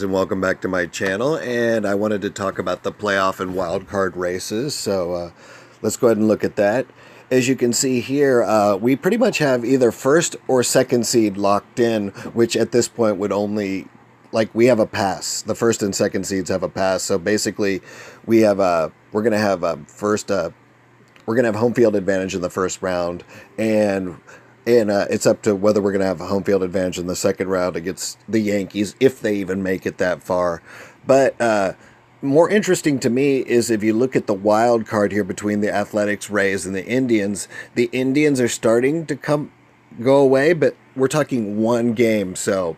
And welcome back to my channel, and I wanted to talk about the playoff and wild card races. So let's go ahead and look at that. As you can see here, we pretty much have either first or second seed locked in, which at this point would only, like, we have a pass. The first and second seeds have a pass. So basically we have we're gonna have we're gonna have home field advantage in the first round, and it's up to whether we're going to have a home field advantage in the second round against the Yankees, if they even make it that far. But more interesting to me is if you look at the wild card here between the Athletics, Rays, and the Indians are starting to go away, but we're talking one game. So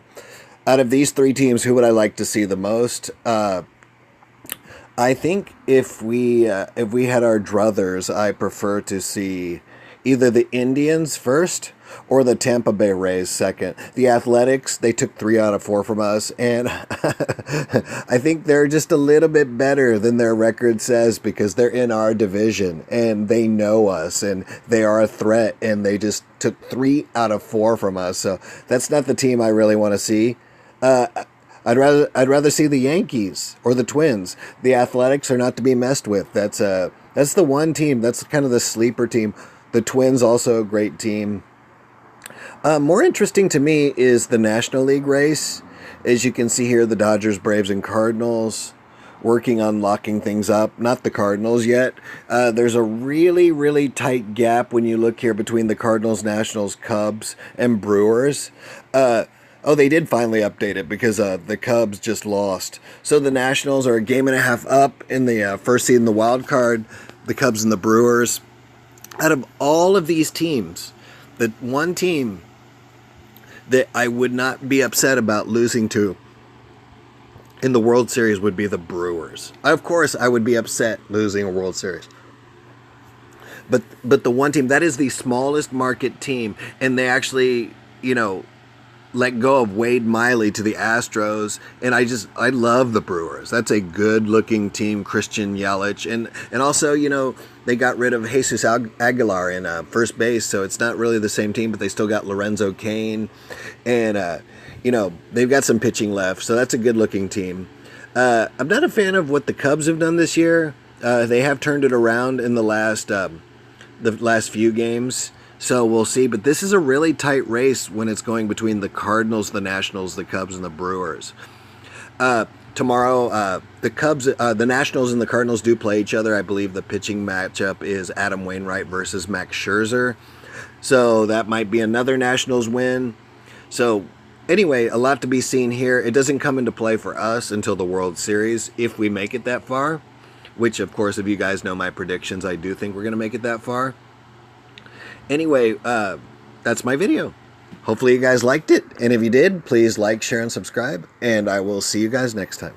out of these three teams, who would I like to see the most? I think if we had our druthers, I prefer to see either the Indians first or the Tampa Bay Rays second. The Athletics, they took 3 out of 4 from us, and I think they're just a little bit better than their record says because they're in our division and they know us and they are a threat, and they just took 3 out of 4 from us. So that's not the team I really want to see. I'd rather see the Yankees or the Twins. The Athletics are not to be messed with. That's the one team. That's kind of the sleeper team. The Twins, also a great team. More interesting to me is the National League race. As you can see here, the Dodgers, Braves, and Cardinals working on locking things up. Not the Cardinals yet. There's a really, really tight gap when you look here between the Cardinals, Nationals, Cubs, and Brewers. Oh, they did finally update it because the Cubs just lost. So the Nationals are a game and a half up in the first seed in the wild card. The Cubs and the Brewers. Out of all of these teams, the one team that I would not be upset about losing to in the World Series would be the Brewers. Of course, I would be upset losing a World Series. But the one team, that is the smallest market team, and they actually, let go of Wade Miley to the Astros, and I love the Brewers. That's a good-looking team, Christian Yelich, and also, they got rid of Jesus Aguilar in first base, so it's not really the same team, but they still got Lorenzo Cain, and, they've got some pitching left, so that's a good-looking team. I'm not a fan of what the Cubs have done this year. They have turned it around in the last few games. So we'll see, but this is a really tight race when it's going between the Cardinals, the Nationals, the Cubs, and the Brewers. Tomorrow, the Nationals and the Cardinals do play each other. I believe the pitching matchup is Adam Wainwright versus Max Scherzer. So that might be another Nationals win. So anyway, a lot to be seen here. It doesn't come into play for us until the World Series, if we make it that far, which, of course, if you guys know my predictions, I do think we're going to make it that far. Anyway, that's my video. Hopefully you guys liked it. And if you did, please like, share, and subscribe. And I will see you guys next time.